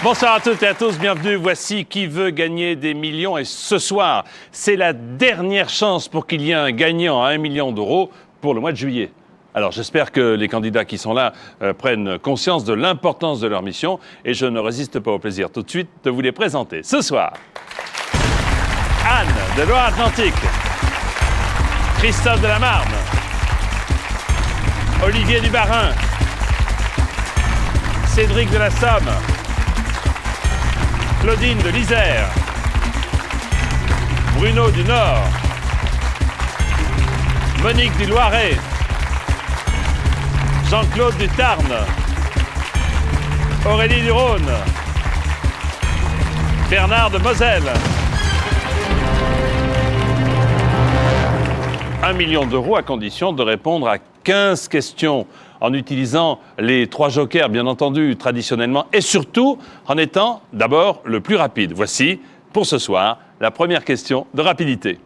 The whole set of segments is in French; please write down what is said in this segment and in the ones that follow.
Bonsoir à toutes et à tous, bienvenue. Voici Qui veut gagner des millions. Et ce soir, c'est la dernière chance pour qu'il y ait un gagnant à 1 million d'euros pour le mois de juillet. Alors j'espère que les candidats qui sont là prennent conscience de l'importance de leur mission et je ne résiste pas au plaisir tout de suite de vous les présenter. Ce soir, Anne de Loire-Atlantique, Christophe de la Marne, Olivier du Barin, Cédric de la Somme, Claudine de l'Isère, Bruno du Nord, Monique du Loiret, Jean-Claude du Tarn, Aurélie du Rhône, Bernard de Moselle. 1 million d'euros à condition de répondre à 15 questions en utilisant les 3 jokers, bien entendu, traditionnellement, et surtout en étant d'abord le plus rapide. Voici, pour ce soir, la première question de rapidité.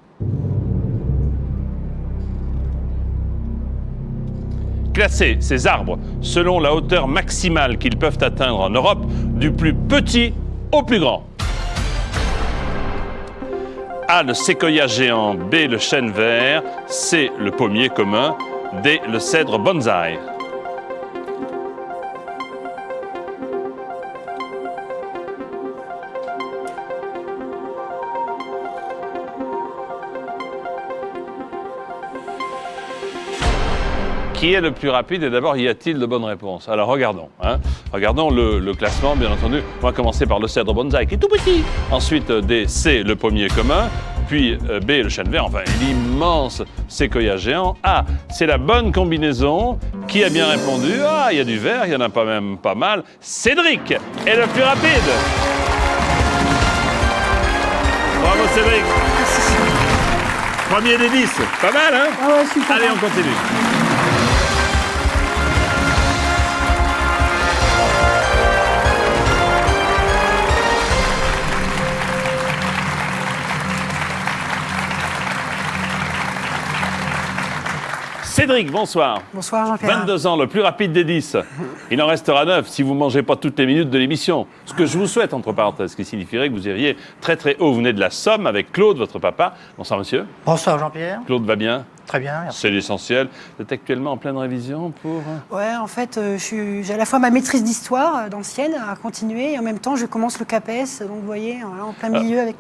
Classer ces arbres selon la hauteur maximale qu'ils peuvent atteindre en Europe, du plus petit au plus grand. A, le séquoia géant, B, le chêne vert, C, le pommier commun, D, le cèdre bonsaï. Qui est le plus rapide et d'abord, y a-t-il de bonnes réponses? Alors regardons. Regardons le classement, bien entendu. On va commencer par le cèdre bonsaï qui est tout petit. Ensuite, D, C, le pommier commun. Puis B, le chêne vert, enfin l'immense séquoia géant. A, c'est la bonne combinaison. Qui a bien répondu? Ah, il y a du vert, il y en a même pas mal. Cédric est le plus rapide. Bravo Cédric. Premier des 10. Pas mal, hein? Ah ouais, super. Allez, on continue. Cédric, bonsoir. Bonsoir Jean-Pierre. 22 ans, le plus rapide des 10. Il en restera 9 si vous ne mangez pas toutes les minutes de l'émission. Ce que je vous souhaite, entre parenthèses, ce qui signifierait que vous iriez très très haut. Vous venez de la Somme avec Claude, votre papa. Bonsoir monsieur. Bonsoir Jean-Pierre. Claude va bien? Très bien, merci. C'est l'essentiel. Vous êtes actuellement en pleine révision pour... Ouais, en fait, j'ai à la fois ma maîtrise d'histoire d'ancienne à continuer et en même temps, je commence le CAPES. Donc vous voyez, voilà, en plein milieu avec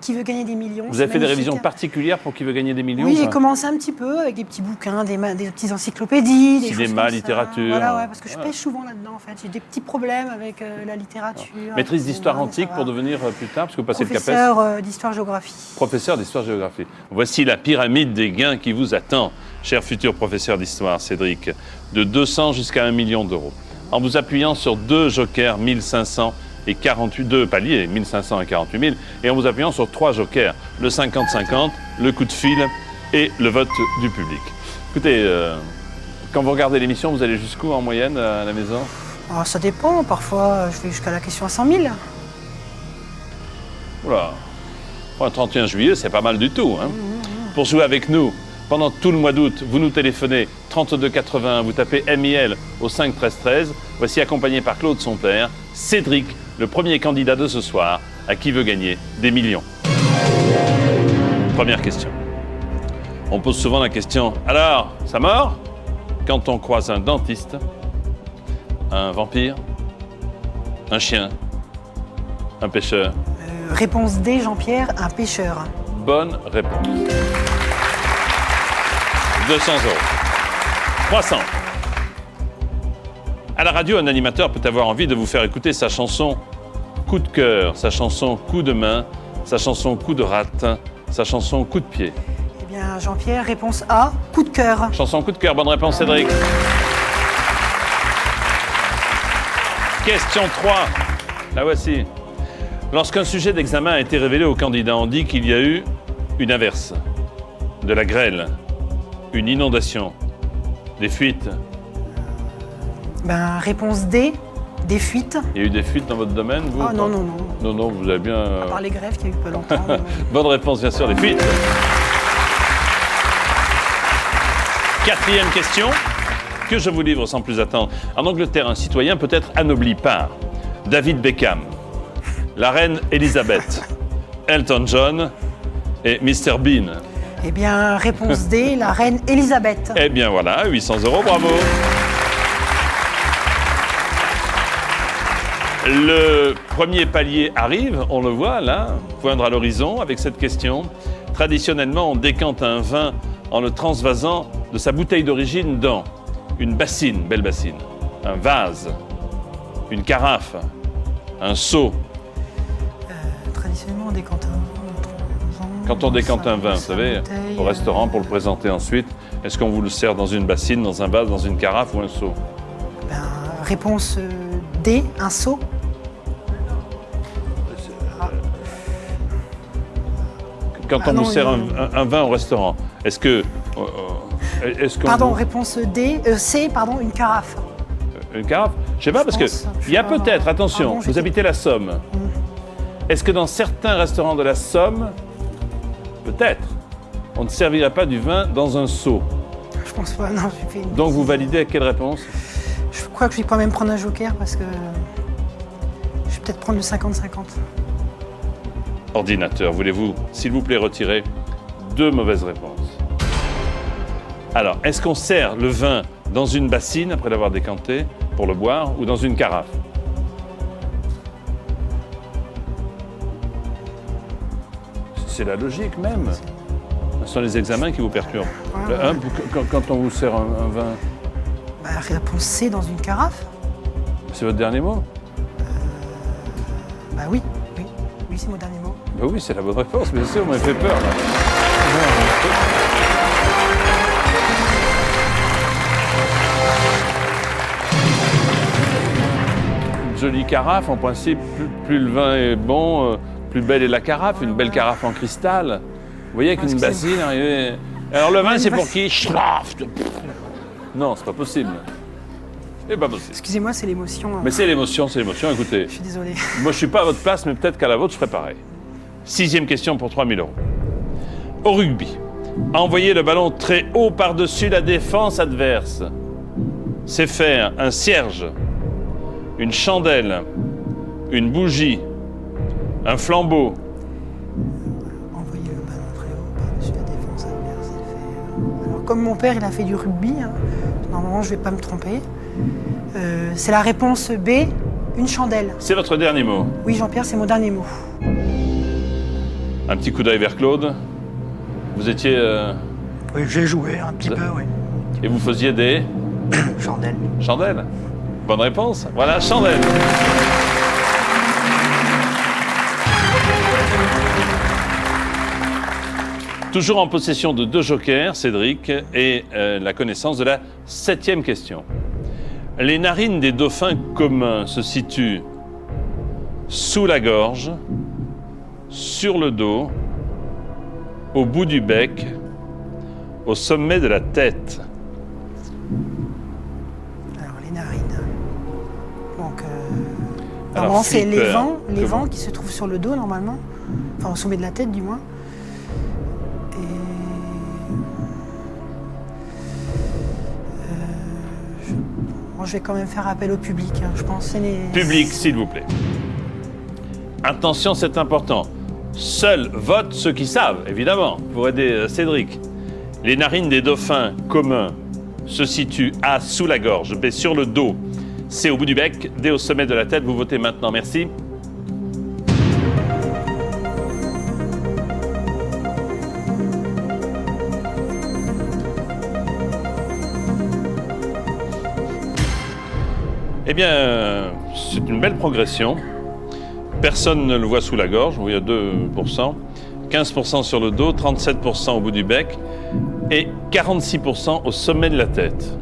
Qui veut gagner des millions. Vous avez fait des révisions particulières pour Qui veut gagner des millions? Oui, j'ai commencé un petit peu avec des petits bouquins, des petites encyclopédies, des cinéma, choses littérature. Voilà, ouais, parce que je pêche souvent là-dedans en fait. J'ai des petits problèmes avec la littérature. Maîtrise d'histoire antique pour devenir plus tard, parce que vous passez le CAPES. Professeur d'histoire-géographie. Professeur d'histoire-géographie. Voici la pyramide des gains qui vous attend, cher futur professeur d'histoire, Cédric, de 200 jusqu'à 1 million d'euros. En vous appuyant sur 2 jokers, 1500 et 48, 2 paliers, 1500 et 48 000, et en vous appuyant sur 3 jokers, le 50-50, le coup de fil et le vote du public. Écoutez, quand vous regardez l'émission, vous allez jusqu'où en moyenne à la maison? Alors, ça dépend, parfois je vais jusqu'à la question à 100 000. Voilà. Pour un 31 juillet, c'est pas mal du tout. Hein. Pour jouer avec nous, pendant tout le mois d'août, vous nous téléphonez 32 80, vous tapez MIL au 5 13 13. Voici accompagné par Claude, son père, Cédric, le premier candidat de ce soir à Qui veut gagner des millions. Première question. On pose souvent la question, alors, ça mord? Quand on croise un dentiste, un vampire, un chien, un pêcheur. Réponse D, Jean-Pierre, un pêcheur. Bonne réponse. 200 euros. 300. À la radio, un animateur peut avoir envie de vous faire écouter sa chanson coup de cœur, sa chanson coup de main, sa chanson coup de rate, sa chanson coup de pied. Eh bien, Jean-Pierre, réponse A, coup de cœur. Chanson coup de cœur, bonne réponse, Cédric. Question 3. La voici. Lorsqu'un sujet d'examen a été révélé au candidat, on dit qu'il y a eu une averse, de la grêle, une inondation, des fuites. Ben, réponse D, des fuites. Il y a eu des fuites dans votre domaine, vous? Ah non, non, non. Non, vous avez bien... À part les grèves qu'il y a eu peu longtemps. Bonne réponse, bien sûr, des fuites. 4e question, que je vous livre sans plus attendre. En Angleterre, un citoyen peut être anobli par David Beckham, la reine Elisabeth, Elton John et Mr Bean. Eh bien, réponse D, la reine Elisabeth. Eh bien voilà, 800 €, bravo. Le premier palier arrive, on le voit là, poindre à l'horizon avec cette question. Traditionnellement, on décante un vin en le transvasant de sa bouteille d'origine dans une bassine, belle bassine, un vase, une carafe, un seau. Traditionnellement, on décante un vin. Quand on décante un vin, vous savez, bouteille, au restaurant pour le présenter ensuite, est-ce qu'on vous le sert dans une bassine, dans un vase, dans une carafe ou un seau? Ben, réponse D, un seau. Quand on vous sert un vin au restaurant, est-ce que... Pardon, réponse D, C, pardon, une carafe. Une carafe? Je sais pas, parce que il y a peut-être, attention, vous habitez la Somme. Est-ce que dans certains restaurants de la Somme, peut-être, on ne servirait pas du vin dans un seau? Je pense pas, non. J'ai fait une... Donc vous validez à quelle réponse? Je crois que je vais quand même prendre un joker parce que je vais peut-être prendre le 50-50. Ordinateur, voulez-vous, s'il vous plaît, retirer 2 mauvaises réponses? Alors, est-ce qu'on sert le vin dans une bassine après l'avoir décanté pour le boire ou dans une carafe? C'est la logique même. Ce sont les examens qui vous perturbent. Quand on vous sert un vin... Bah, réponse C, dans une carafe. C'est votre dernier mot? Bah oui, c'est mon dernier mot. Bah oui, c'est la bonne réponse, bien sûr, vous m'avez fait peur. Là. Une jolie carafe, en principe, plus le vin est bon, plus belle est la carafe, une belle carafe en cristal. Vous voyez, avec une bassine arrivée... Alors le vin, c'est pour qui? Non, c'est pas possible. C'est pas possible. Excusez-moi, c'est l'émotion. Mais c'est l'émotion, écoutez. Je suis désolé. Moi, je suis pas à votre place, mais peut-être qu'à la vôtre, je ferai pareil. 6e question pour 3 000 €. Au rugby, envoyer le ballon très haut par-dessus la défense adverse, c'est faire un cierge, une chandelle, une bougie, un flambeau. Envoyer le ballon très haut par-dessus la défense adverse, c'est faire... Alors, comme mon père, il a fait du rugby, hein, normalement, je vais pas me tromper. C'est la réponse B, une chandelle. C'est votre dernier mot. Oui, Jean-Pierre, c'est mon dernier mot. Un petit coup d'œil vers Claude. Vous étiez... Oui, j'ai joué un petit peu, oui. Et vous faisiez des... Chandelle. Chandelle. Bonne réponse. Voilà, chandelle. Toujours en possession de 2 jokers, Cédric, et la connaissance de la 7e question. Les narines des dauphins communs se situent sous la gorge, sur le dos, au bout du bec, au sommet de la tête. Alors, les narines. Donc, Alors, normalement, c'est les flipper, vents comment? qui se trouvent sur le dos, normalement. Enfin, au sommet de la tête, du moins. Je vais quand même faire appel au public, hein. Je pense. Public, s'il vous plaît. Attention, c'est important. Seuls votent ceux qui savent, évidemment, pour aider Cédric. Les narines des dauphins communs se situent A, sous la gorge, B, sur le dos, C, au bout du bec, D, au sommet de la tête. Vous votez maintenant. Merci. Eh bien, c'est une belle progression. Personne ne le voit sous la gorge, vous voyez 2%, 15% sur le dos, 37% au bout du bec et 46% au sommet de la tête.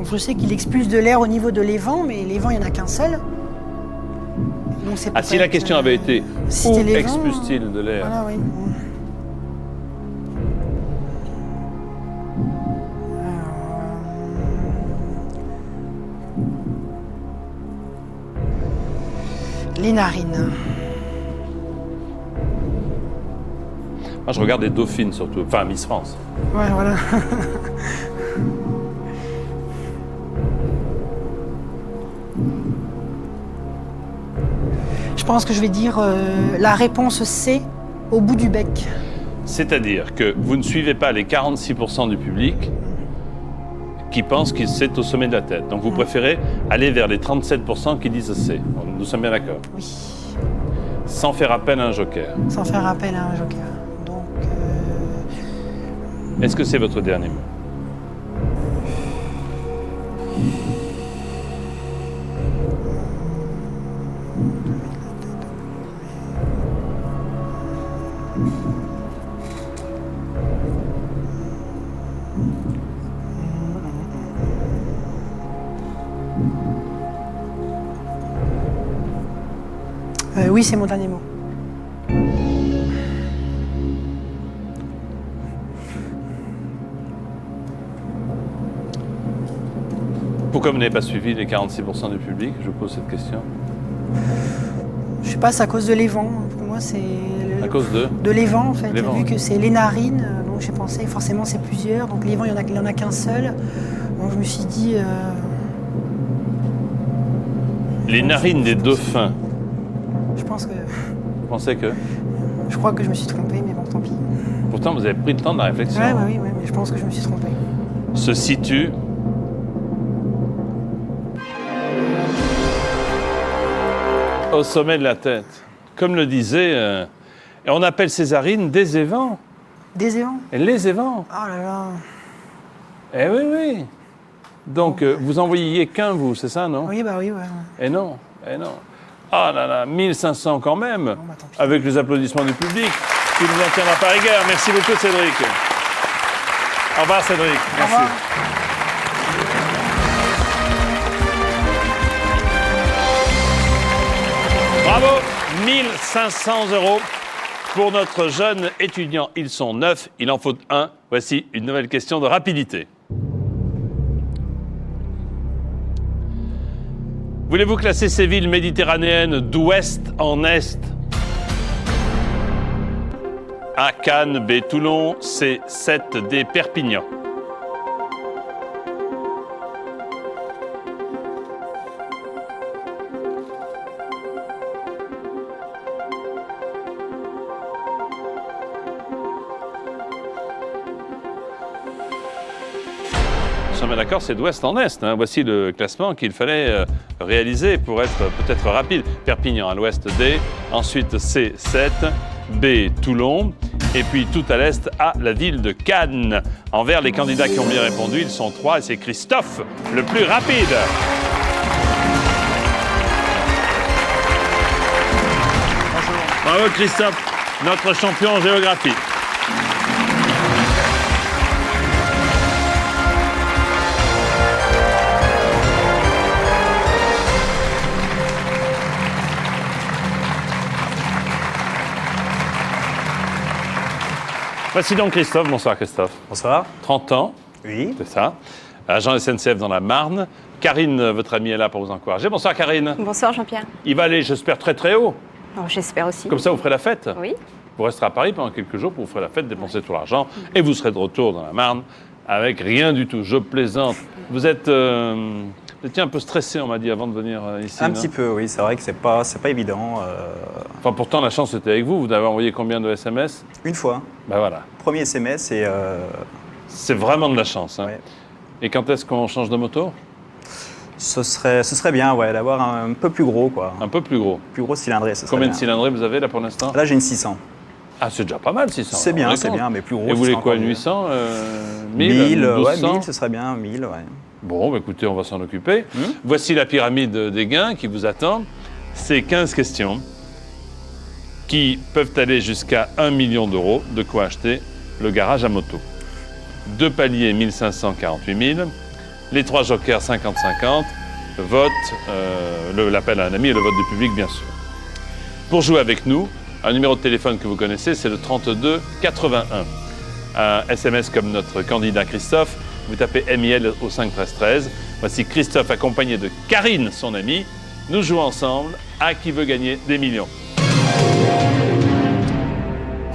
Je sais qu'il expulse de l'air au niveau de l'évent, mais l'évent, il n'y en a qu'un seul. Donc, c'est Si la question avait été si où c'était l'évent, expulse-t-il de l'air? Voilà, oui. Les narines. Moi, je regarde les dauphines surtout, enfin Miss France. Ouais, voilà. Je pense que je vais dire la réponse C, au bout du bec. C'est-à-dire que vous ne suivez pas les 46% du public qui pensent que c'est au sommet de la tête. Donc vous préférez aller vers les 37% qui disent C. Nous sommes bien d'accord. Oui, Sans faire appel à un joker. sans faire appel à un joker. Donc, Est-ce que c'est votre dernier mot? oui, c'est mon dernier mot. Pourquoi vous n'avez pas suivi les 46% du public? Je vous pose cette question. Je sais pas, c'est à cause de l'évent. Pour moi, c'est À cause de l'évent, en fait. L'évent, Vu oui. que c'est les narines, donc j'ai pensé, forcément, c'est plusieurs. Donc l'évent, il y en a qu'un seul. Donc je me suis dit... les narines des dauphins. je pense que... Vous pensez que? Je crois que je me suis trompée, mais bon, tant pis. Pourtant, vous avez pris le temps de la réflexion. Ouais, oui, mais je pense que je me suis trompée. Se situe au sommet de la tête. Comme le disait, et on appelle Césarine des évents. Des évents. Et les évents. Oh là là. Eh oui, oui. Donc, vous en voyiez qu'un, vous, c'est ça, non? Oui, bah oui, ouais. Et non, et non. Ah là là, 1500 quand même, bah, tant pis. avec les applaudissements du public, qui ne nous en tiendra pas rigueur. Merci beaucoup, Cédric. Au revoir, Cédric. Au Merci. revoir. Bravo, 1500 € pour notre jeune étudiant. Ils sont 9, il en faut 1. Voici une nouvelle question de rapidité. Voulez-vous classer ces villes méditerranéennes d'ouest en est? A, Cannes, B, Toulon, C, 7, D, Perpignan. Nous sommes d'accord, c'est d'ouest en est. Hein. Voici le classement qu'il fallait réaliser pour être peut-être rapide. Perpignan à l'ouest, D. Ensuite, C, 7. B, Toulon. Et puis tout à l'est, A, la ville de Cannes. Envers les candidats qui ont bien répondu, ils sont 3 et c'est Christophe le plus rapide. Bravo Christophe, notre champion en géographie. Voici donc Christophe. Bonsoir Christophe. Bonsoir. 30 ans, Oui. c'est ça. Agent SNCF dans la Marne. Karine, votre amie, est là pour vous encourager. Bonsoir Karine. Bonsoir Jean-Pierre. Il va aller, j'espère, très très haut. Oh, j'espère aussi. Comme ça, vous ferez la fête. Oui. Vous resterez à Paris pendant quelques jours, vous ferez la fête, dépenser tout l'argent, et vous serez de retour dans la Marne avec rien du tout. Je plaisante. Vous étiez un peu stressé, on m'a dit, avant de venir ici. Un non? petit peu, oui. C'est vrai que c'est pas évident. Enfin, pourtant, la chance était avec vous. Vous avez envoyé combien de SMS? Une fois, Ben voilà. premier SMS et C'est vraiment de la chance. Hein. ouais. Et quand est-ce qu'on change de moto? ce serait bien, ouais, d'avoir un peu plus gros, quoi. Un peu plus gros. Plus gros cylindré, ce serait Combien de bien. cylindrées vous avez là pour l'instant? Là, j'ai une 600. Ah, c'est déjà pas mal, 600. C'est bien, D'accord. mais plus gros. Et vous ce voulez serait quoi, encore une mieux. 800 1000 1000, ouais, 1200? 1000, ce serait bien, 1000, ouais. Bon, bah, écoutez, on va s'en occuper. Voici la pyramide des gains qui vous attend. C'est 15 questions qui peuvent aller jusqu'à 1 million d'euros. De quoi acheter le garage à moto. 2 paliers, 1548 000. Les 3 jokers, 50-50. Vote, l'appel à un ami et le vote du public, bien sûr. Pour jouer avec nous, un numéro de téléphone que vous connaissez, c'est le 32 81. Un SMS comme notre candidat Christophe. Vous tapez MIL au 5 13 13. Voici Christophe accompagné de Karine, son amie. Nous jouons ensemble à qui veut gagner des millions.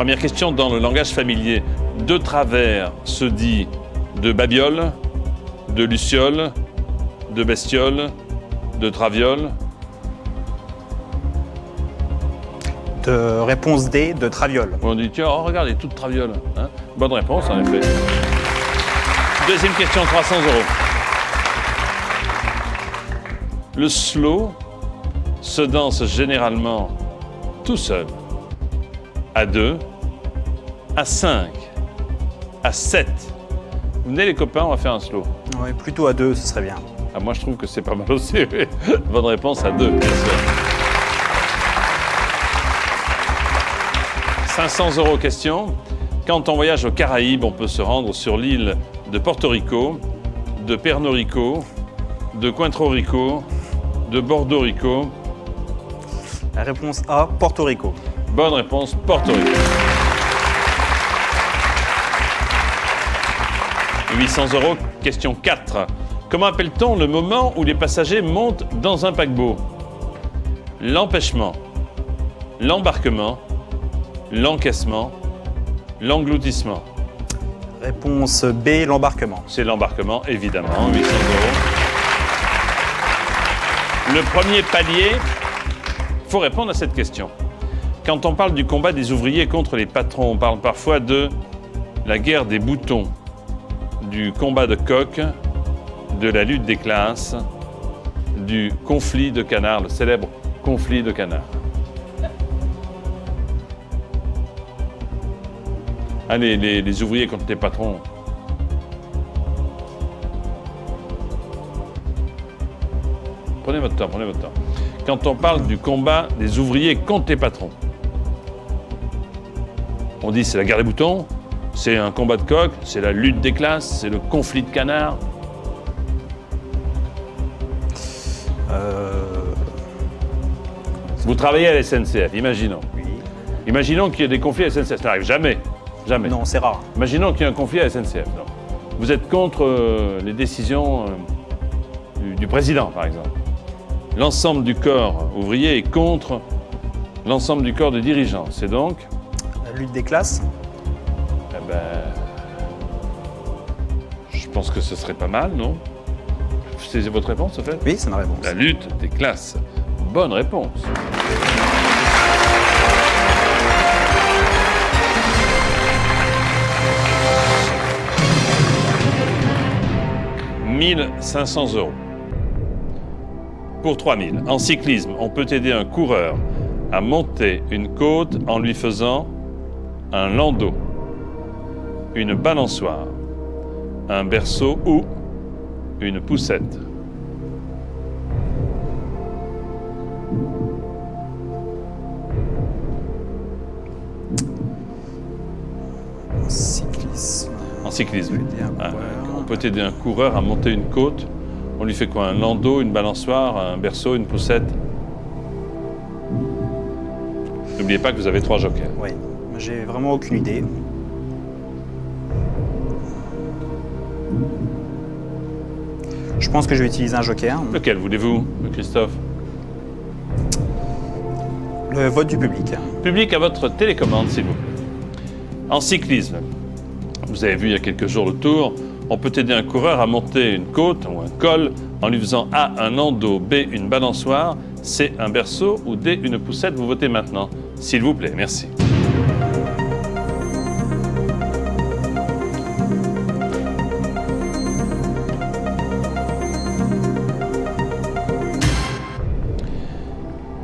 Première question dans le langage familier. De travers se dit de babiole, de luciole, de bestiole, de traviole. De réponse D, de traviole. On dit, tiens, oh, regarde, il est toute traviole. Hein. Bonne réponse, en effet. Deuxième question, 300 €. Le slow se danse généralement tout seul, à 2, à 5, à 7. Vous venez les copains, on va faire un slow. Oui, plutôt à 2, ce serait bien. Ah, moi, je trouve que c'est pas mal aussi. Bonne réponse à 2, bien sûr. 500 € question. Quand on voyage aux Caraïbes, on peut se rendre sur l'île de Porto Rico, de Pernod Rico, de Cointreau Rico, de Bordeaux Rico. La réponse A, Porto Rico. Bonne réponse, Porto Rico. 800 €, question 4. Comment appelle-t-on le moment où les passagers montent dans un paquebot? L'empêchement, l'embarquement, l'encaissement, l'engloutissement. Réponse B, l'embarquement. C'est l'embarquement, évidemment, 800 €. Le premier palier, il faut répondre à cette question. Quand on parle du combat des ouvriers contre les patrons, on parle parfois de la guerre des boutons, du combat de coq, de la lutte des classes, du conflit de canards, le célèbre conflit de canards. Allez, les ouvriers contre les patrons. Prenez votre temps, prenez votre temps. Quand on parle du combat des ouvriers contre les patrons, on dit c'est la guerre des boutons, c'est un combat de coq, c'est la lutte des classes, c'est le conflit de canards. Vous travaillez à la SNCF, imaginons. Oui. Imaginons qu'il y ait des conflits à la SNCF. Ça n'arrive jamais. Jamais. Non, c'est rare. Imaginons qu'il y ait un conflit à la SNCF. Non. Vous êtes contre les décisions du président, par exemple. L'ensemble du corps ouvrier est contre l'ensemble du corps de dirigeants. C'est donc... La lutte des classes. Eh ben, je pense que ce serait pas mal, non? C'est votre réponse, en fait? Oui, c'est ma réponse. La lutte des classes. Bonne réponse. « 1500 €. Pour 3000. En cyclisme, on peut aider un coureur à monter une côte en lui faisant un landau, une balançoire, un berceau ou une poussette. Cyclisme. En cyclisme. Aider un Ah, coureur. on peut aider un coureur à monter une côte. On lui fait quoi? Un landau, une balançoire, un berceau, une poussette? N'oubliez pas que vous avez 3 jokers. Oui, j'ai vraiment aucune idée. Je pense que je vais utiliser un joker. Lequel voulez-vous, Christophe? Le vote du public. Public à votre télécommande, s'il vous plaît. En cyclisme, vous avez vu il y a quelques jours le tour, on peut aider un coureur à monter une côte ou un col en lui faisant A, un landau, B, une balançoire, C, un berceau ou D, une poussette. Vous votez maintenant, s'il vous plaît. Merci.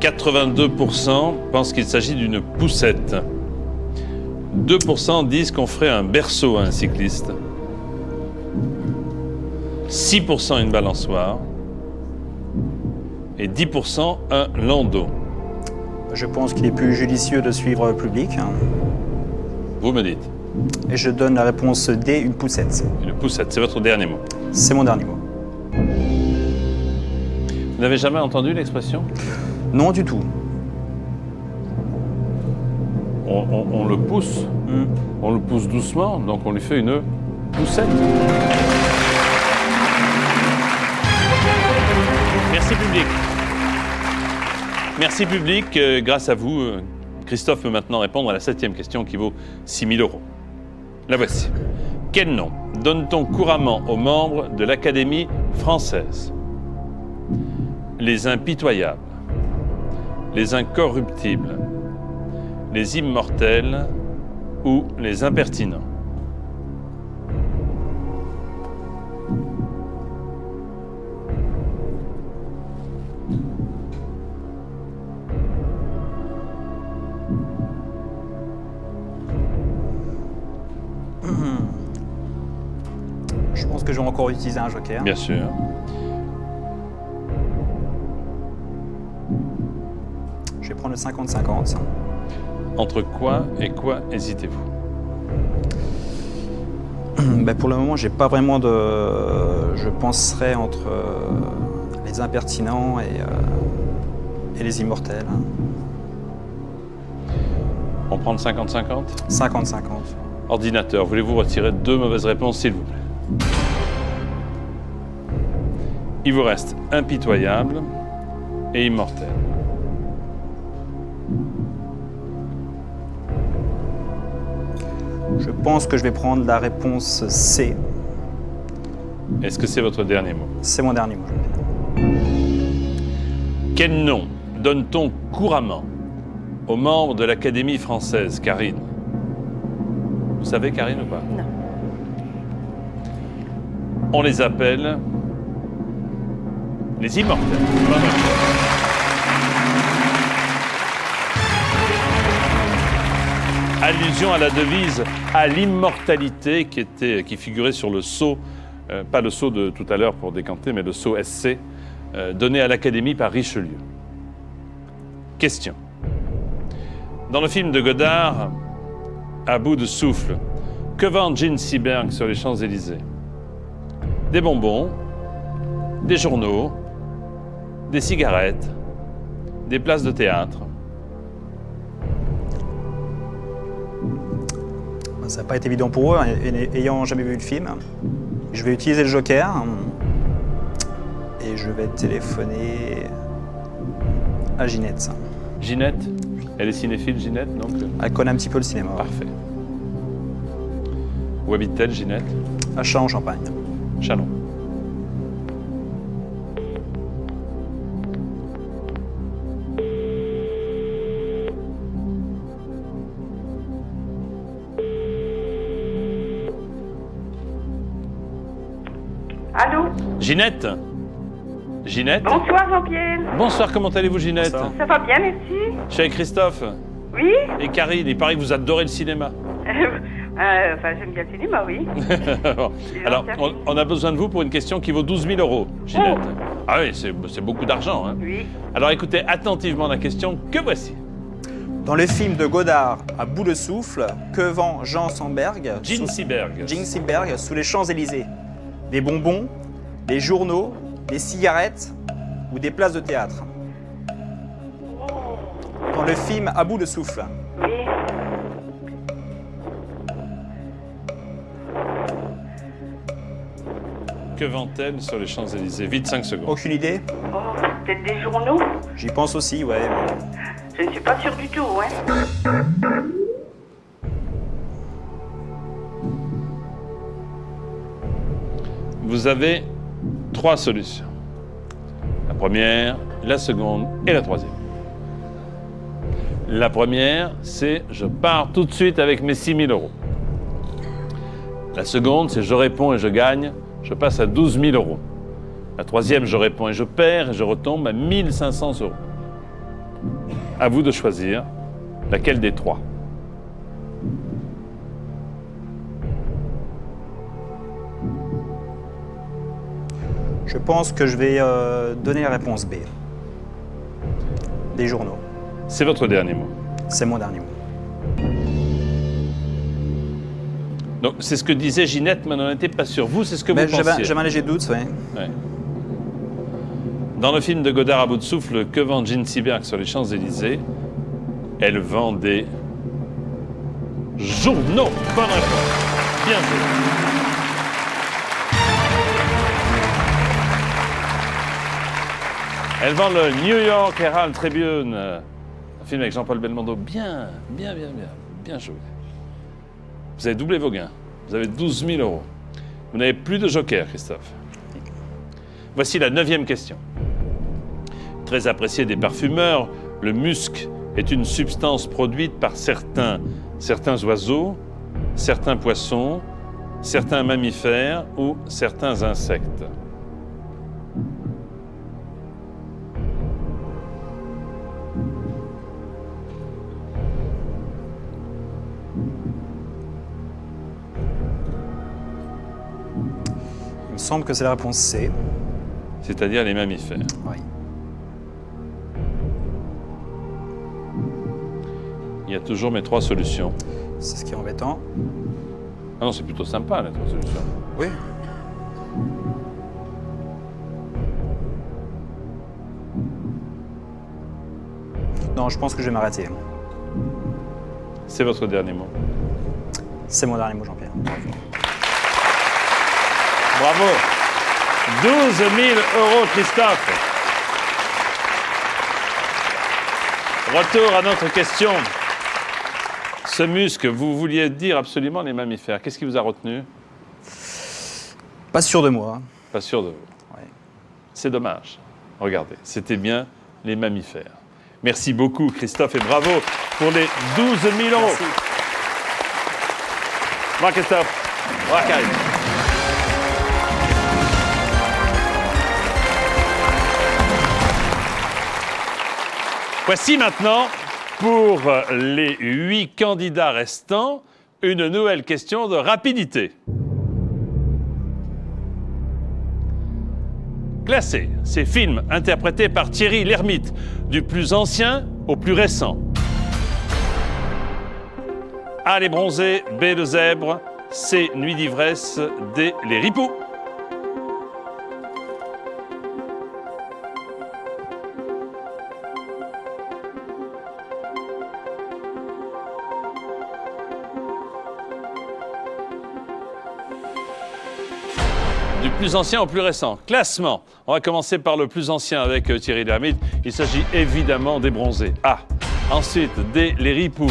« 82% pensent qu'il s'agit d'une poussette. 2% disent qu'on ferait un berceau à un cycliste. 6% une balançoire. Et 10% un landau. Je pense qu'il est plus judicieux de suivre le public. Vous me dites. Et je donne la réponse D, une poussette. Une poussette, c'est votre dernier mot. C'est mon dernier mot. Vous n'avez jamais entendu l'expression? Non du tout. On le pousse. On le pousse doucement, donc on lui fait une poussette. Merci public. Merci public, grâce à vous, Christophe peut maintenant répondre à la 7e question qui vaut 6 000 euros. La voici. Quel nom donne-t-on couramment aux membres de l'Académie française? Les impitoyables, les incorruptibles, les immortels ou les impertinents? Je pense que je vais encore utiliser un joker. Bien sûr. Je vais prendre le 50-50. Entre quoi et quoi hésitez-vous? Ben, pour le moment, j'ai pas vraiment de... Je penserais entre les impertinents et les immortels. On prend le 50-50? 50-50. Ordinateur, voulez-vous retirer 2 mauvaises réponses, s'il vous plaît? Il vous reste impitoyable et immortel. Je pense que je vais prendre la réponse C. Est-ce que c'est votre dernier mot? C'est mon dernier mot. Quel nom donne-t-on couramment aux membres de l'Académie française, Karine? Vous savez, Karine, ou pas? Non. On les appelle les immortels. Bonne réponse. Allusion à la devise à l'immortalité qui figurait sur le sceau, pas le sceau de tout à l'heure pour décanter, mais le sceau SC, donné à l'Académie par Richelieu. Question. Dans le film de Godard, À bout de souffle, que vend Gene Seberg sur les Champs-Élysées? Des bonbons, des journaux, des cigarettes, des places de théâtre. Ça n'a pas été évident pour eux, ayant jamais vu le film. Je vais utiliser le joker et je vais téléphoner à Ginette. Ginette, elle est cinéphile, Ginette, donc. Elle connaît un petit peu le cinéma. Parfait. Où habite-t-elle, Ginette? À Châlons-en-Champagne. Chalon. Allô? Ginette? Ginette? Bonsoir Jean-Pierre. Bonsoir, comment allez-vous, Ginette? Bonsoir. Ça va bien, merci. Je suis avec Christophe Oui? et Karine. Il paraît que vous adorez le cinéma. Enfin, j'aime bien le cinéma, oui. Bon. Alors, on a besoin de vous pour une question qui vaut 12 000 euros, Ginette. Oh. Ah oui, c'est beaucoup d'argent. Hein. Oui. Alors, écoutez attentivement la question que voici. Dans le film de Godard, À bout de souffle, que vend Jean Samberg Gene Seberg. Gene Seberg sous les Champs-Élysées? Des bonbons, des journaux, des cigarettes ou des places de théâtre? Dans le film À bout de souffle. Oui. Que vend-elle sur les Champs-Élysées? Vite, 5 secondes. Aucune idée? Oh, peut-être des journaux? J'y pense aussi, ouais. Je ne suis pas sûre du tout, hein. Vous avez 3 solutions. La première, la seconde et la troisième. La première, c'est je pars tout de suite avec mes 6 000 euros. La seconde, c'est je réponds et je gagne, je passe à 12 000 euros. La troisième, je réponds et je perds et je retombe à 1 500 euros. À vous de choisir laquelle des 3. Je pense que je vais donner la réponse B. Des journaux. C'est votre dernier mot. C'est mon dernier mot. Donc, c'est ce que disait Ginette, mais on n'en était pas sûr. Vous, c'est ce que Ben, vous pensiez. j'avais un léger doute, ouais. Ouais. Dans le film de Godard, À bout de souffle, que vend Gene Seberg sur les Champs-Élysées? Elle vend des journaux. Bonne réponse. Bien joué. Elle vend le New York Herald Tribune, film avec Jean-Paul Belmondo. Bien joué. Vous avez doublé vos gains. Vous avez 12 000 €. Vous n'avez plus de joker, Christophe. Voici la 9e question. Très apprécié des parfumeurs, le musc est une substance produite par certains oiseaux, certains poissons, certains mammifères ou certains insectes. Il me semble que c'est la réponse C. C'est-à-dire les mammifères. Oui. Il y a toujours mes 3 solutions. C'est ce qui est embêtant. Ah non, c'est plutôt sympa, les 3 solutions. Oui. Non, je pense que je vais m'arrêter. C'est votre dernier mot. C'est mon dernier mot, Jean-Pierre. Bravo. 12 000 €, Christophe. Retour à notre question. Ce musc, vous vouliez dire absolument les mammifères. Qu'est-ce qui vous a retenu? Pas sûr de moi. Pas sûr de vous. Ouais. C'est dommage. Regardez, c'était bien les mammifères. Merci beaucoup, Christophe, et bravo pour les 12 000 €. Merci. Au revoir, Christophe. Au revoir, Karine. Voici maintenant, pour les 8 candidats restants, une nouvelle question de rapidité. Classez ces films interprétés par Thierry Lhermitte, du plus ancien au plus récent. A, les bronzés, B, le zèbre, C, nuit d'ivresse, D, les ripoux. Du plus ancien au plus récent. Classement. On va commencer par le plus ancien avec Thierry Lhermitte. Il s'agit évidemment des bronzés. A. Ensuite, D, les ripoux.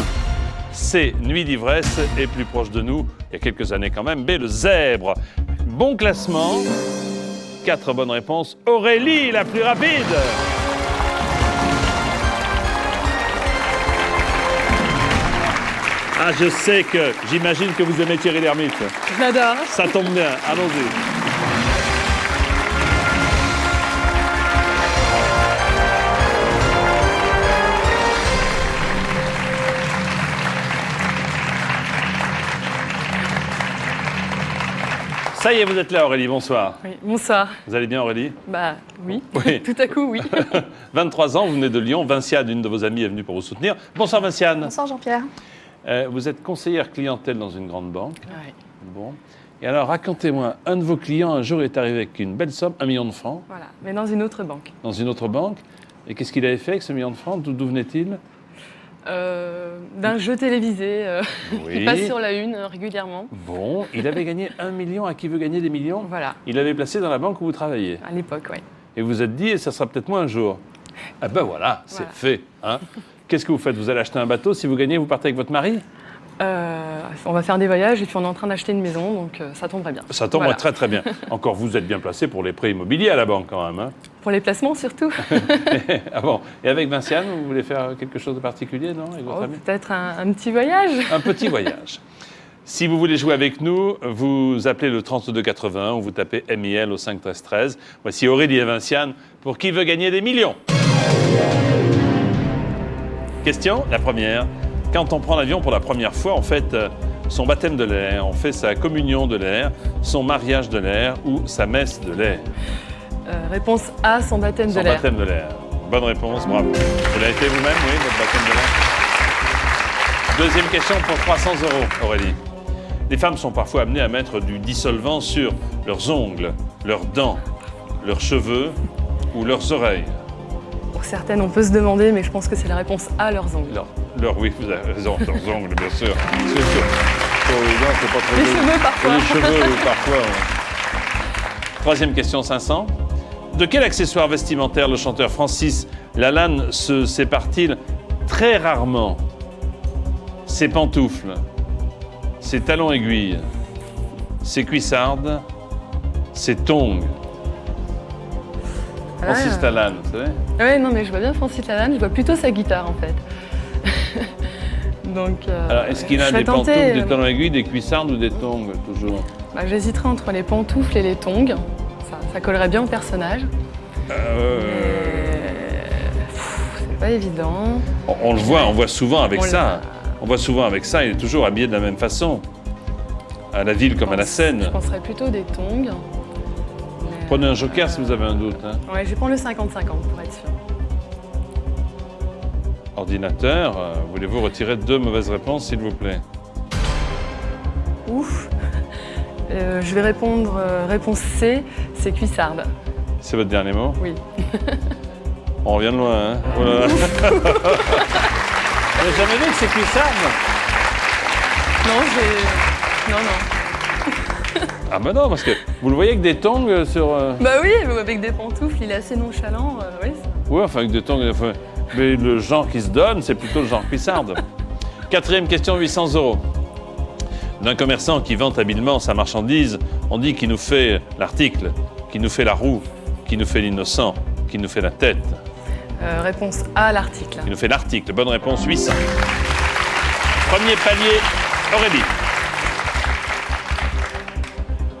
C, nuit d'ivresse. Et plus proche de nous, il y a quelques années quand même, B, le zèbre. Bon classement. 4 bonnes réponses. Aurélie, la plus rapide. Ah, je sais que, j'imagine que vous aimez Thierry Lhermitte. Je l'adore. Ça tombe bien, allons-y. Ça y est, vous êtes là, Aurélie, bonsoir. Oui, bonsoir. Vous allez bien, Aurélie? Bah oui, Oui. tout à coup, oui. 23 ans, vous venez de Lyon. Vinciane, une de vos amies, est venue pour vous soutenir. Bonsoir, Vinciane. Bonsoir Jean-Pierre. Vous êtes conseillère clientèle dans une grande banque. Ouais, Bon. Et alors, racontez-moi, un de vos clients, un jour, est arrivé avec une belle somme, 1 million de francs, voilà. Mais dans une autre banque. dans une autre banque. Et qu'est-ce qu'il avait fait avec ce million de francs? D'où venait-il? D'un jeu télévisé Oui. qui passe sur la une régulièrement. Bon, il avait gagné 1 million. À qui veut gagner des millions? Voilà, Il l'avait placé dans la banque où vous travaillez. à l'époque, oui. Et vous vous êtes dit, ça sera peut-être moi un jour. Ah ben voilà, c'est Voilà. fait. Hein. Qu'est-ce que vous faites? Vous allez acheter un bateau. Si vous gagnez, vous partez avec votre mari? On va faire des voyages et puis on est en train d'acheter une maison, donc ça tomberait bien. Ça tombe Voilà. très très bien. Encore, vous êtes bien placé pour les prêts immobiliers à la banque quand même. Hein. Pour les placements surtout. Ah bon. Et avec Vinciane, vous voulez faire quelque chose de particulier, non, avec votre Oh, ami? peut-être un petit voyage. Un petit voyage. Si vous voulez jouer avec nous, vous appelez le 3281 ou vous tapez MIL au 5 13 13. Voici Aurélie et Vinciane pour Qui veut gagner des millions. Question, la première. Quand on prend l'avion pour la première fois, on fait son baptême de l'air, on fait sa communion de l'air, son mariage de l'air ou sa messe de l'air. Réponse A, son baptême Son de l'air. baptême de l'air. Bonne réponse, bravo. Vous l'avez fait vous-même, oui, votre baptême de l'air. Deuxième question pour 300 €, Aurélie. Les femmes sont parfois amenées à mettre du dissolvant sur leurs ongles, leurs dents, leurs cheveux ou leurs oreilles. Pour certaines, on peut se demander, mais je pense que c'est la réponse A, leurs ongles. Oui, vous avez raison, leurs ongles, bien sûr. C'est sûr. Oui, non, c'est pas très Les joli. cheveux, parfois. Les cheveux, oui, parfois. Ouais. Troisième question, 500. De quel accessoire vestimentaire le chanteur Francis Lalanne se sépare-t-il très rarement ses pantoufles, ses talons aiguilles, ses cuissardes, ses tongs. Francis Lalanne, vous savez? Oui, non, mais je vois bien Francis Lalanne, je vois plutôt sa guitare en fait. Donc, Alors, est-ce qu'il a je serais des pantoufles, tentée, des talons aiguilles, des cuissardes ou des tongs, toujours? J'hésiterais entre les pantoufles et les tongs. Ça collerait bien au personnage. C'est pas évident. On le voit, on voit souvent avec On ça. On voit souvent avec ça, il est toujours habillé de la même façon. À la ville comme à la scène. Je penserais plutôt des tongs. Mais, Prenez un joker si vous avez un doute. Hein. Ouais, je vais prendre le 50-50 pour être sûr. Ordinateur, voulez-vous retirer 2 mauvaises réponses, s'il vous plaît? Ouf. Je vais répondre réponse C, c'est cuissarde. C'est votre dernier mot? Oui. On revient de loin, hein? Oh là là. Vous n'avez jamais vu que c'est cuissarde? Non, Non. Ah ben non, parce que vous le voyez avec des tongs sur... Bah oui, avec des pantoufles, il est assez nonchalant. Oui. Oui, enfin avec des tongs... Enfin, mais le genre qui se donne, c'est plutôt le genre cuissarde. 4e question, 800 €. D'un commerçant qui vante habilement sa marchandise, on dit qu'il nous fait l'article, qu'il nous fait la roue, qu'il nous fait l'innocent, qu'il nous fait la tête. Réponse A, l'article. Il nous fait l'article. Bonne réponse, 800. Premier palier, Aurélie.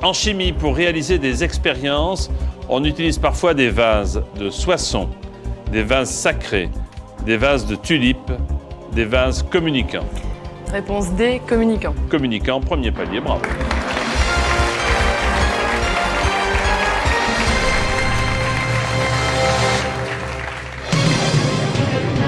En chimie, pour réaliser des expériences, on utilise parfois des vases de Soissons, des vases sacrés, des vases de tulipes, des vases communicants. Réponse D, communicant. Communicants, premier palier, bravo.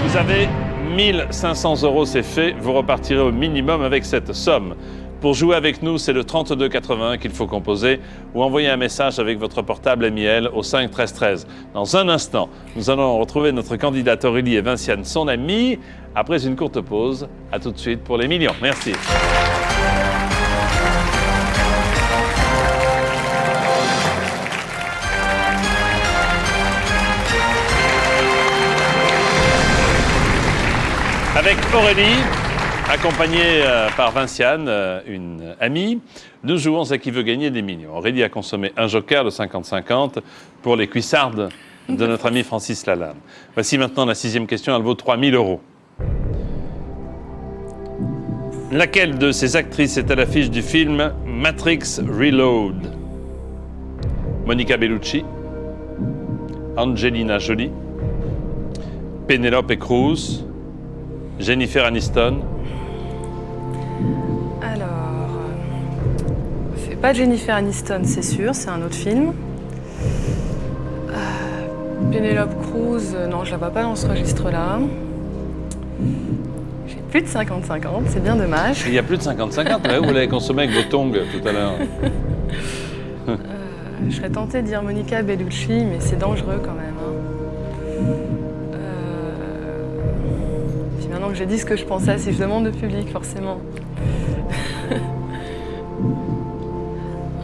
Vous avez 1500 €, c'est fait. Vous repartirez au minimum avec cette somme. Pour jouer avec nous, c'est le 32 81 qu'il faut composer ou envoyer un message avec votre portable MIL au 5 13 13. Dans un instant, nous allons retrouver notre candidate Aurélie et Vinciane, son amie, après une courte pause. À tout de suite pour les millions. Merci. Avec Aurélie, accompagnée par Vinciane, une amie, nous jouons à qui veut gagner des millions. Aurélie a consommé un joker de 50-50 pour les cuissardes de notre ami Francis Lalanne. Voici maintenant la 6e question, elle vaut 3000 €. Laquelle de ces actrices est à l'affiche du film Matrix Reload? Monica Bellucci, Angelina Jolie, Penelope Cruz, Jennifer Aniston. Alors, c'est pas Jennifer Aniston, c'est sûr, c'est un autre film. Penelope Cruz, non, je la vois pas dans ce registre-là. J'ai plus de 50-50, c'est bien dommage. Il y a plus de 50-50, ouais, vous l'avez consommé avec vos tongs tout à l'heure. Je serais tentée de dire Monica Bellucci, mais c'est dangereux quand même. Hein. Puis maintenant que j'ai dit ce que je pensais, si je demande au public, forcément.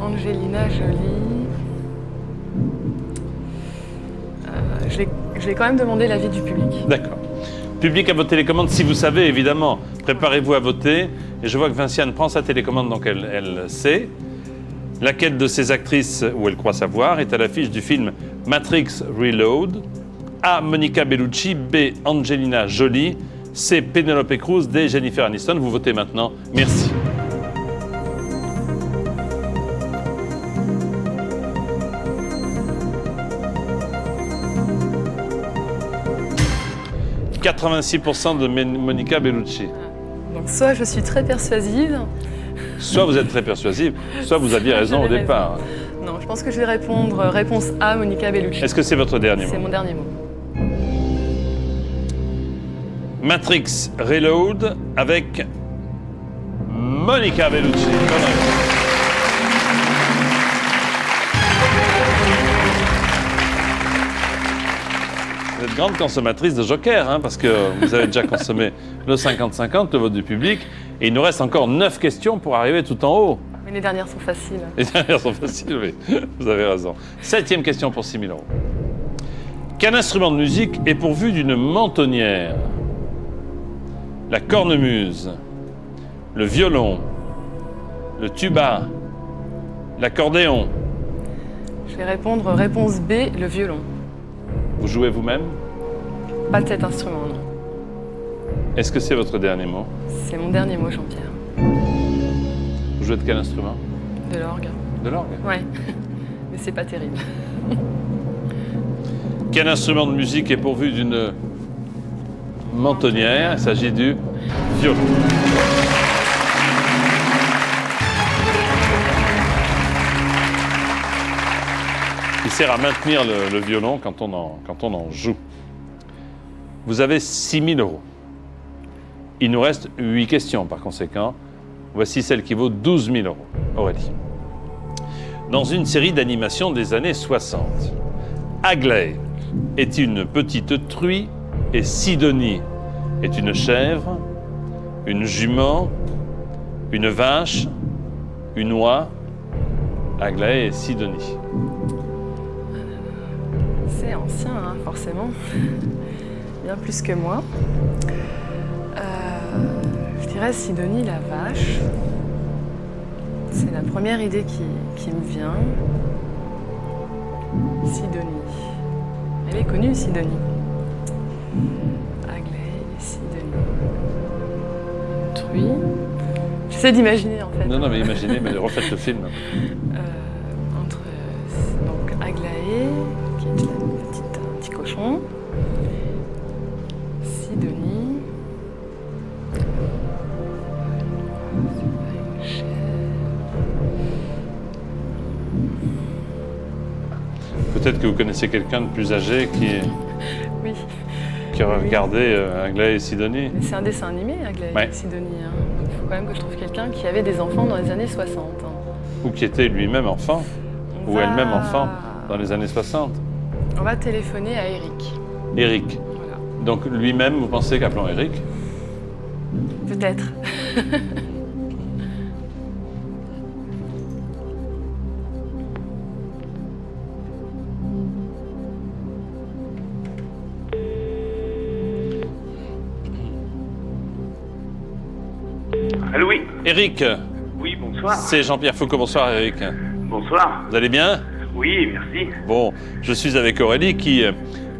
Angelina Jolie. Je vais quand même demander l'avis du public. D'accord. Public à vos télécommandes, si vous savez, évidemment. Préparez-vous à voter. Et je vois que Vinciane prend sa télécommande, donc elle sait. Laquelle de ces actrices, ou elle croit savoir, est à l'affiche du film Matrix Reload? A. Monica Bellucci, B. Angelina Jolie, C. Penelope Cruz, D. Jennifer Aniston. Vous votez maintenant. Merci. « 86% de Monica Bellucci. » Donc soit je suis très persuasive. Soit vous êtes très persuasive, soit vous aviez raison au départ. Non, je pense que je vais répondre réponse A, Monica Bellucci. Est-ce que c'est votre dernier mot? C'est mon dernier mot. Matrix Reload avec Monica Bellucci. Bonne réponse. Vous êtes grande consommatrice de joker, hein, parce que vous avez déjà consommé le 50-50, le vote du public, et il nous reste encore 9 questions pour arriver tout en haut. Mais les dernières sont faciles. Les dernières sont faciles, oui, vous avez raison. 7e question pour 6 000 €. Quel instrument de musique est pourvu d'une mentonnière? la cornemuse, le violon, le tuba, l'accordéon. Je vais répondre réponse B, le violon. Vous jouez vous-même? Pas de cet instrument, non. Est-ce que c'est votre dernier mot? C'est mon dernier mot, Jean-Pierre. Vous jouez de quel instrument? De l'orgue. De l'orgue. Ouais. Mais c'est pas terrible. Quel instrument de musique est pourvu d'une mentonnière? Il s'agit du violon. Qui sert à maintenir le violon quand on en joue. Vous avez 6 000 €. Il nous reste 8 questions par conséquent. Voici celle qui vaut 12 000 €. Aurélie. Dans une série d'animations des années 60, Aglaé est une petite truie et Sidonie est une chèvre, une jument, une vache, une oie. Aglaé et Sidonie. C'est ancien, hein, forcément. Bien plus que moi. Je dirais Sidonie la vache. C'est la première idée qui me vient. Sidonie. Elle est connue, Sidonie. Aglaé et Sidonie. Truie. J'essaie d'imaginer, en fait. Non, mais imaginez, mais refaites le film. Entre donc Aglaé, qui est un petit cochon. Sidonie. Une chèvre. Peut-être que vous connaissez quelqu'un de plus âgé Oui, qui aurait regardé Aglaé et Sidonie. mais c'est un dessin animé, Aglaé Ouais. et Sidonie. Hein. Donc il faut quand même que je trouve quelqu'un qui avait des enfants dans les années 60. Hein. Ou qui était lui-même enfant, On ou va- elle-même enfant, dans les années 60. On va téléphoner à Eric. Eric. Voilà. Donc lui-même, vous pensez qu'appelant Eric? Peut-être. Allô, oui. Eric, Oui, bonsoir. c'est Jean-Pierre Foucault. Bonsoir Eric. Bonsoir. Vous allez bien? Oui, merci. Bon, je suis avec Aurélie qui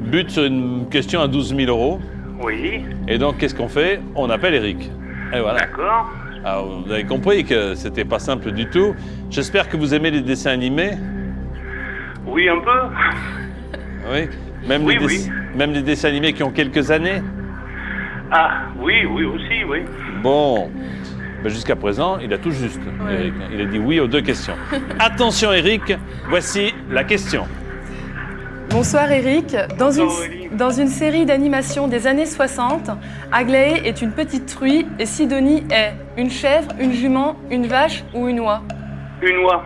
bute sur une question à 12 000 €. Oui, Et donc, qu'est-ce qu'on fait? On appelle Eric. Et voilà. d'accord. Alors, vous avez compris que c'était pas simple du tout. J'espère que vous aimez les dessins animés. Oui, un peu. Oui. Même, Oui, même les dessins animés qui ont quelques années. Ah, oui, oui aussi, oui. Bon. Ben, jusqu'à présent, il a tout juste, Ouais. Eric. Il a dit oui aux 2 questions. Attention, Eric. Voici la question. Bonsoir Eric. Bonsoir, Aurélie. Dans une série d'animations des années 60, Aglaé est une petite truie et Sidonie est une chèvre, une jument, une vache ou une oie. Une oie.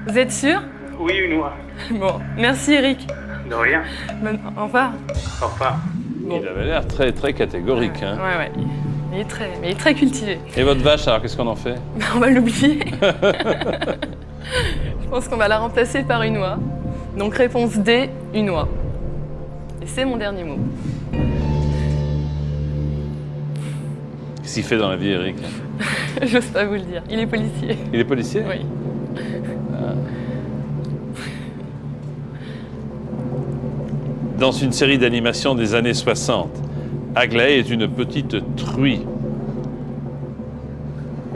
Vous êtes sûr? Oui, une oie. Bon, merci Eric. De rien. Au revoir. Au revoir. Bon. Il avait l'air très, très catégorique. Hein. Ouais. Il est très cultivé. Et votre vache, alors, qu'est-ce qu'on en fait? On va l'oublier. Je pense qu'on va la remplacer par une oie. Donc réponse D, une oie. Et c'est mon dernier mot. Qu'est-ce qu'il fait dans la vie, Eric? J'ose pas vous le dire. Il est policier. Il est policier? Oui. Dans une série d'animations des années 60, Aglaé est une petite truie.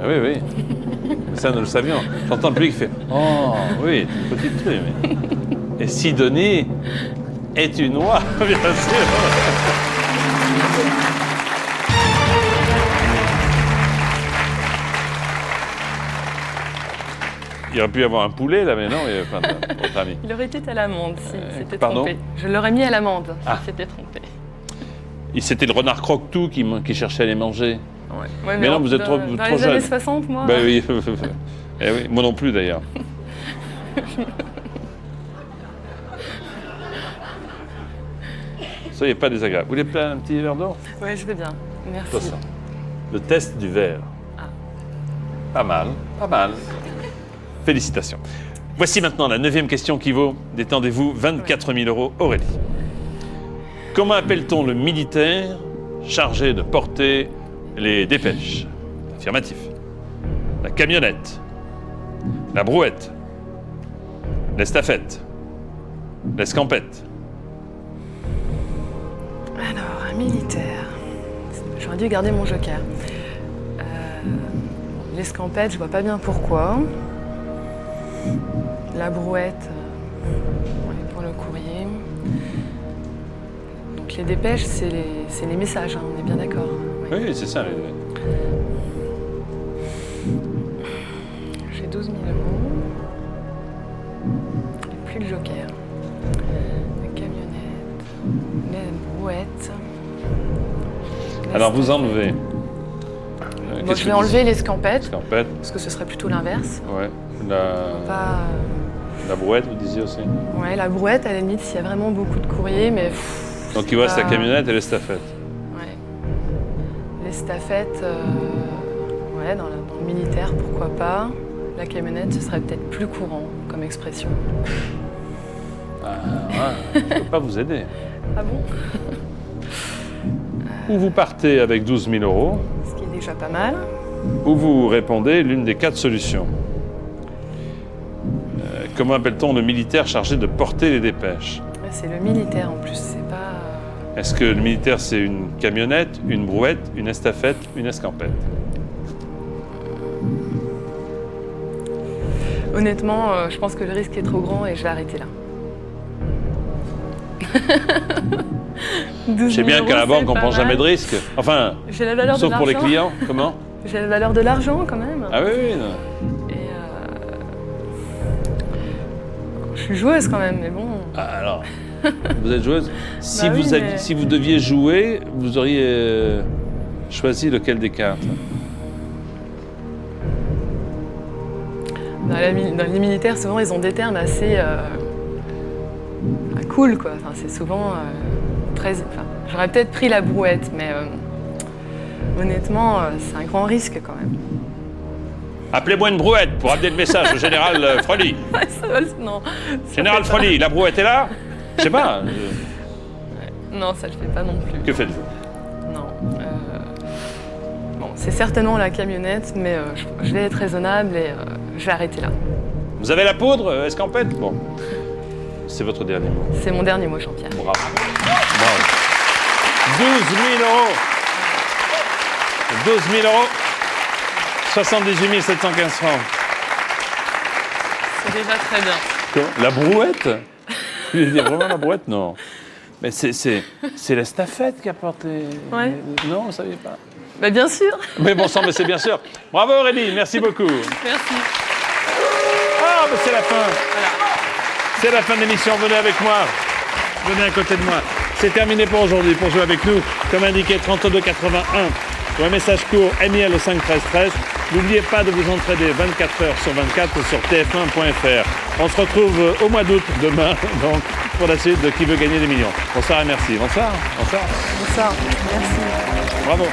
Ah oui, oui. Ça, nous le savions. J'entends le public qui fait « Oh, oui, une petite truie. » mais... Et Sidonie est une oie, bien sûr. Il aurait pu y avoir un poulet, là, mais non, il y avait pas votre ami. Il aurait été à l'amende s'il s'était pardon trompé. Je l'aurais mis à l'amende Ah. s'il s'était trompé. C'était le renard croque-tout qui cherchait à les manger. Ouais, Mais non, vous êtes trop dans trop les années jeune. 60, moi. Ben oui. Eh oui, moi non plus d'ailleurs. Soyez pas désagréable. Vous voulez un petit verre d'eau? Ouais, je veux bien. Merci. Pas ça. Le test du verre. Ah. Pas mal, pas mal. Félicitations. Voici maintenant la 9e question qui vaut, détendez-vous, 24 000 €. Aurélie. Comment appelle-t-on le militaire chargé de porter les dépêches. Affirmatif. La camionnette. La brouette. L'estafette. L'escampette. Alors, un militaire. J'aurais dû garder mon joker. L'escampette, je vois pas bien pourquoi. La brouette, ouais, pour le courrier. Donc les dépêches, c'est les messages, hein, on est bien d'accord. Ouais. Oui, c'est ça. J'ai 12 000 €. Et plus le joker. La camionnette, la brouette. Alors vous enlevez. Bon, je vais enlever l'escampette, L'escampette, parce que ce serait plutôt l'inverse. ouais. Pas... La brouette, vous disiez aussi. Ouais, la brouette, à la limite, s'il y a vraiment beaucoup de courrier, mais... Donc il vous reste la camionnette et l'estafette. Ouais. L'estafette, ouais, dans le militaire, pourquoi pas. La camionnette, ce serait peut-être plus courant comme expression. Ah, ouais, je ne peux pas vous aider. Ah bon? Ou vous partez avec 12 000 €, Ce qui est déjà pas mal. ou vous répondez l'une des 4 solutions. Comment appelle-t-on le militaire chargé de porter les dépêches? Ouais, c'est le militaire en plus, c'est pas... Est-ce que le militaire, c'est une camionnette, une brouette, une estafette, une escampette? Honnêtement, je pense que le risque est trop grand et je vais arrêter là. Je sais bien qu'à la banque, on ne prend jamais de risque. Enfin, J'ai la valeur de sauf pour les l'argent. clients. Comment? J'ai la valeur de l'argent quand même. Ah oui, oui. Non. Et je suis joueuse quand même, mais bon. Ah, alors, vous êtes joueuse. Si, Bah oui, vous mais- si vous deviez jouer, vous auriez choisi lequel des cartes? Dans les militaires, souvent, ils ont des termes assez cool, quoi. Enfin, c'est souvent très... Enfin, j'aurais peut-être pris la brouette, mais honnêtement, c'est un grand risque quand même. Appelez-moi une brouette pour amener le message au général Froli. Non. ça Général fait pas- Froli, la brouette est là? Je sais pas. Non, ça le fait pas non plus. Que faites-vous? Non. Bon, c'est certainement la camionnette, mais je vais être raisonnable et je vais arrêter là. Vous avez la poudre, escampette? Bon. C'est votre dernier mot. C'est mon dernier mot, Jean-Pierre. Bravo. Bravo. 12 000 €. 12 000 €. 78 715 francs. C'est déjà très bien. Quoi? La brouette? Vous voulez dire vraiment la brouette? Non. Mais c'est l'estafette qui a porté... Ouais. Non, vous ne saviez pas. Bah, bien sûr. Mais bon sang, mais c'est bien sûr. Bravo Aurélie, merci beaucoup. Merci. Ah, mais c'est la fin. C'est la fin de l'émission. Venez avec moi. Venez à côté de moi. C'est terminé pour aujourd'hui. Pour jouer avec nous, comme indiqué, 32 81. Pour un message court, MIL au 5 13 13. N'oubliez pas de vous entraider 24 heures sur 24 sur tf1.fr. On se retrouve au mois d'août, demain, donc, pour la suite de Qui veut gagner des millions. Bonsoir et merci. Bonsoir. Bonsoir. Bonsoir. Merci. Bravo.